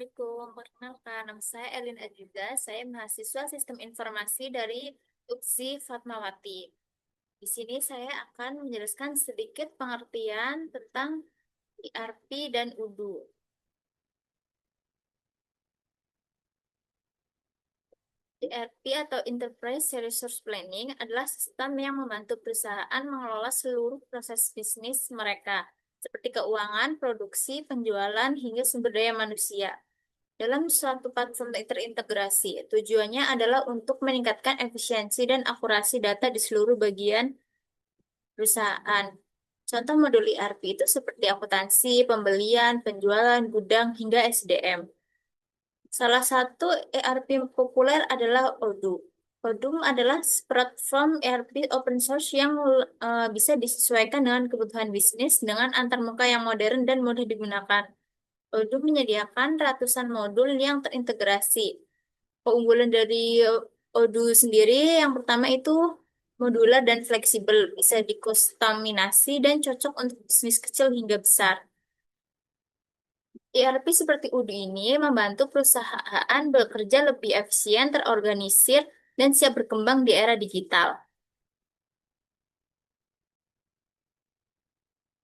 Assalamualaikum, perkenalkan nama saya Elin Ajuda. Saya mahasiswa Sistem Informasi dari UPSI Fatmawati. Di sini saya akan menjelaskan sedikit pengertian tentang ERP dan UDU. ERP atau Enterprise Resource Planning adalah sistem yang membantu perusahaan mengelola seluruh proses bisnis mereka, seperti keuangan, produksi, penjualan, hingga sumber daya manusia dalam suatu platform terintegrasi. Tujuannya adalah untuk meningkatkan efisiensi dan akurasi data di seluruh bagian perusahaan. Contoh modul ERP itu seperti akuntansi, pembelian, penjualan, gudang, hingga SDM. Salah satu ERP populer adalah Odoo. Odoo adalah platform ERP open source yang bisa disesuaikan dengan kebutuhan bisnis dengan antarmuka yang modern dan mudah digunakan. Odoo menyediakan ratusan modul yang terintegrasi. Keunggulan dari Odoo sendiri yang pertama itu modular dan fleksibel, bisa dikustomisasi dan cocok untuk bisnis kecil hingga besar. ERP seperti Odoo ini membantu perusahaan bekerja lebih efisien, terorganisir, dan siap berkembang di era digital.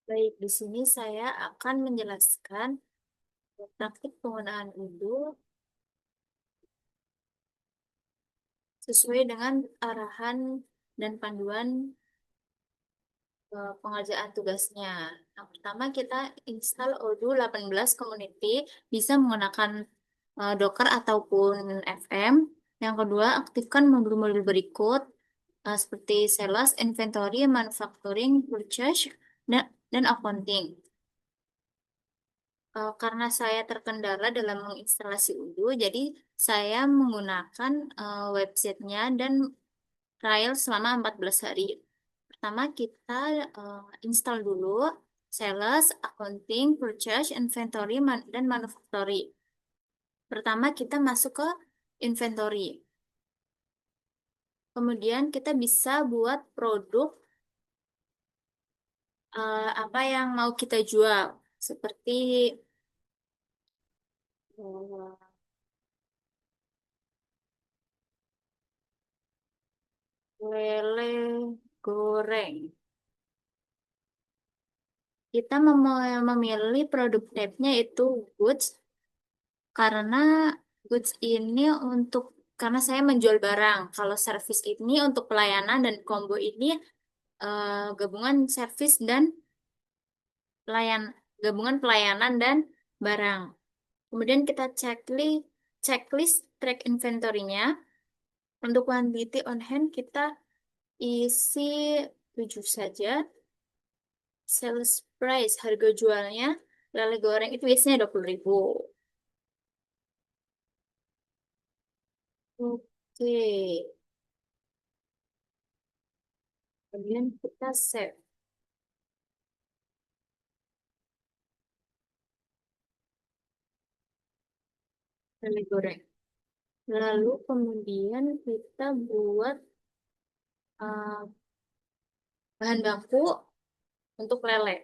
Baik, di sini saya akan menjelaskan praktik penggunaan Odoo sesuai dengan arahan dan panduan pengerjaan tugasnya. Yang pertama kita install Odoo 18 Community, bisa menggunakan Docker ataupun FM. Yang kedua, aktifkan modul-modul berikut seperti sales, inventory, manufacturing, purchase, dan accounting. Karena saya terkendala dalam menginstalasi Odoo, jadi saya menggunakan websitenya dan trial selama 14 hari. Pertama kita install dulu sales, accounting, purchase, inventory, dan manufacturing. Pertama kita masuk ke inventory. Kemudian kita bisa buat produk apa yang mau kita jual. Seperti eh, lele goreng. Kita memilih produk type-nya itu goods karena goods ini untuk karena saya menjual barang. Kalau service ini untuk pelayanan dan combo ini gabungan service dan pelayan gabungan pelayanan dan barang. Kemudian kita checklist track inventory-nya. Untuk quantity on hand kita isi 7 saja. Sales price harga jualnya lele goreng itu biasanya 20.000. Oke. Kemudian kita save lele goreng. Lalu kemudian kita buat uh, bahan baku untuk lele.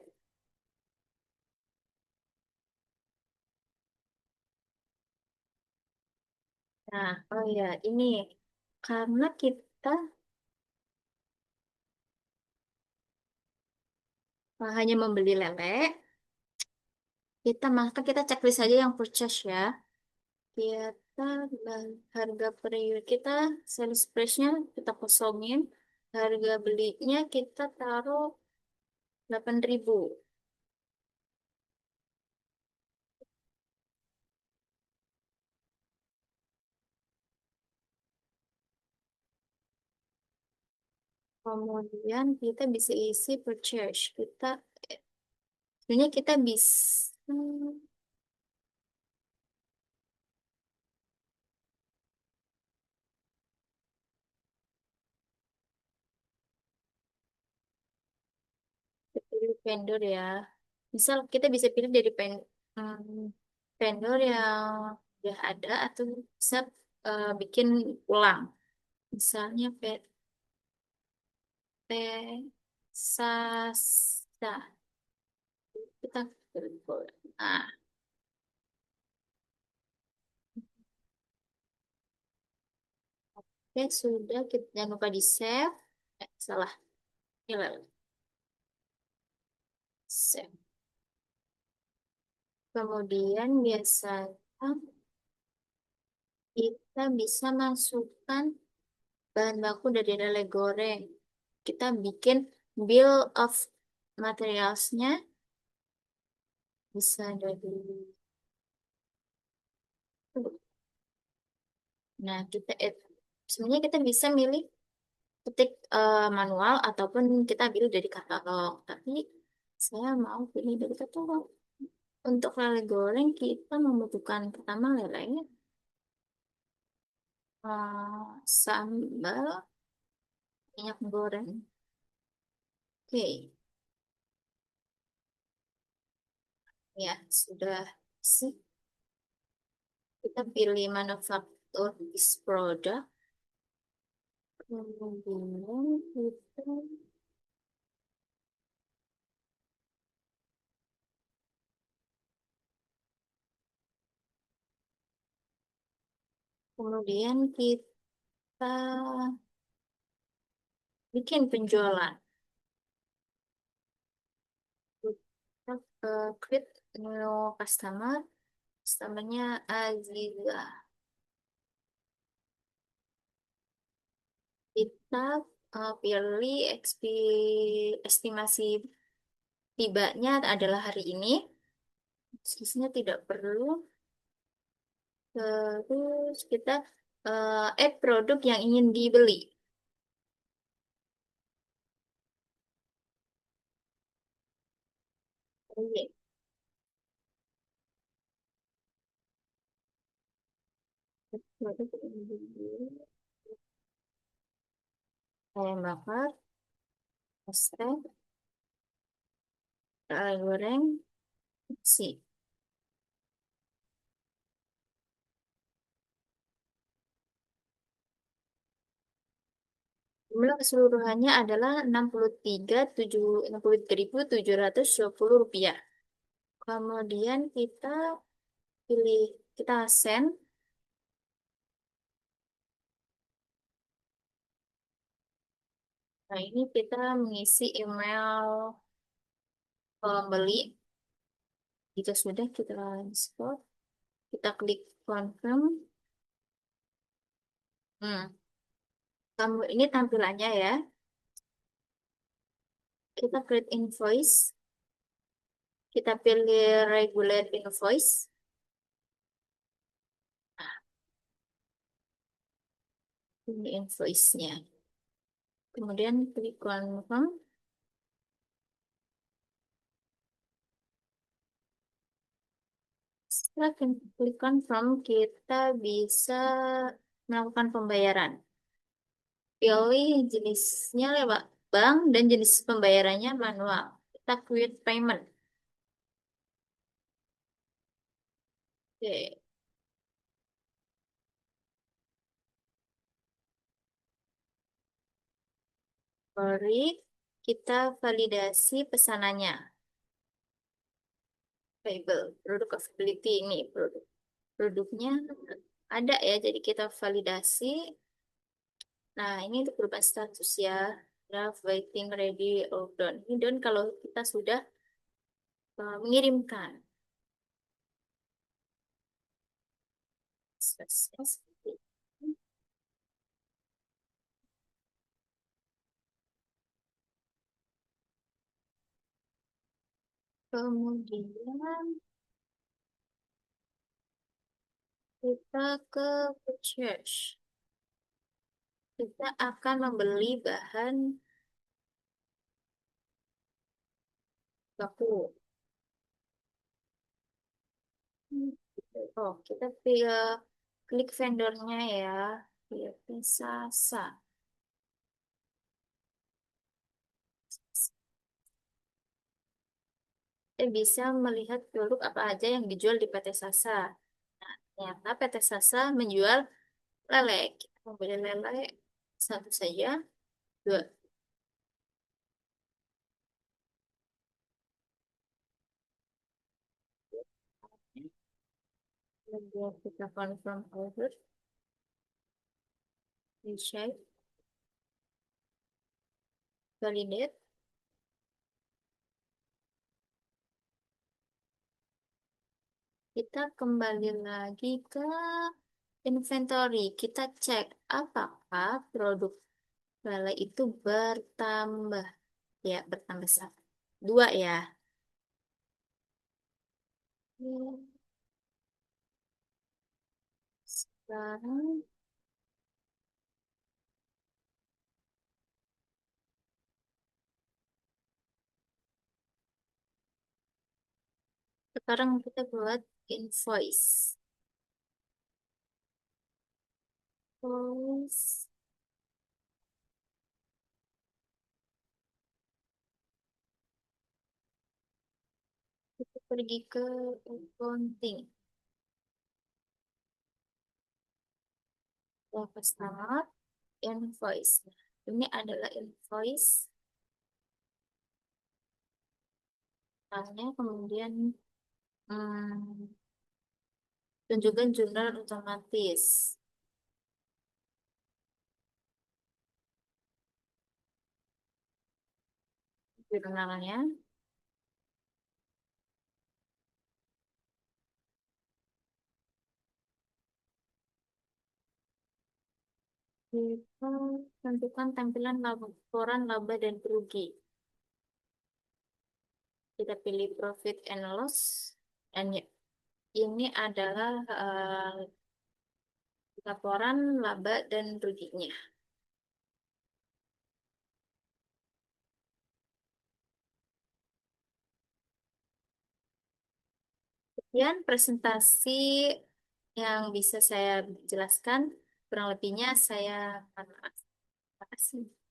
Nah, oh ya, ini karena kita hanya membeli lele, maka kita checklist saja yang purchase ya. Kita harga per unit kita sales price-nya kita kosongin, harga belinya kita taruh 8.000. Kemudian kita bisa isi purchase. Sebenarnya kita bisa pilih vendor ya. Misal kita bisa pilih dari vendor yang udah ada atau bisa bikin ulang. Misalnya Sasa. Kita pilih. Nah, Oke, sudah. Kita jangan lupa di save. Salah. Ini save. Kemudian biasanya kita bisa masukkan bahan baku dari lele goreng. Kita bikin bill of materialsnya bisa dari. Nah, sebenarnya kita bisa milih ketik manual ataupun kita ambil dari katalog. Tapi saya mau pilih dari katalog. Untuk lele goreng kita membutuhkan pertama lele, sambal, minyak goreng. Oke, ya sudah sih. Kita pilih manufaktur this product. Kemudian kita bikin penjualan. Kita create new customer. Customernya Aziza. Kita pilih estimasi tibanya adalah hari ini. Sisanya tidak perlu. Terus kita add produk yang ingin dibeli. Oke. Produk yang ingin dibeli. Ayam bakar, pasta, goreng, sih. Jumlah keseluruhannya adalah 63.720 rupiah. Kemudian pilih, kita send. Nah, ini kita mengisi email pembeli. Jika sudah, kita export. Kita klik confirm. Hmm. Ini tampilannya ya. Kita create invoice. Kita pilih regular invoice. Ini invoice-nya. Kemudian klik confirm. Setelah klik confirm, kita bisa melakukan pembayaran. Pilih jenisnya lewat bank dan jenis pembayarannya manual. Kita create payment. Oke, mari kita validasi pesanannya. Label, produk availability ini produknya ada ya, jadi kita validasi. Nah, ini untuk perubahan status ya. Draft, waiting, ready, or done. Ini done kalau kita sudah mengirimkan. Sukses. Kemudian kita ke purchase. Kita akan membeli bahan baku. Oh, kita klik vendornya ya. Pilih Sasa. Kita bisa melihat produk apa aja yang dijual di PT Sasa. Nah, ternyata PT Sasa menjual lele. Kita membeli lele satu saja. Dua. Kemudian kita confirm order. Reshape, validate. Kita kembali lagi ke inventory. Kita cek apakah produk lalai itu bertambah. Ya, bertambah satu. Dua ya. Hmm, Sekarang, sekarang kita buat invoice. Invoice. Kita pergi ke accounting. Ya, customer, invoice. Ini adalah invoice. Tanya, kemudian hmm, tunjukkan jurnal otomatis. Jurnalnya. Kita tentukan tampilan laporan laba dan rugi. Kita pilih profit and loss. Dan ini adalah laporan laba dan ruginya. Kemudian presentasi yang bisa saya jelaskan, kurang lebihnya saya terima kasih.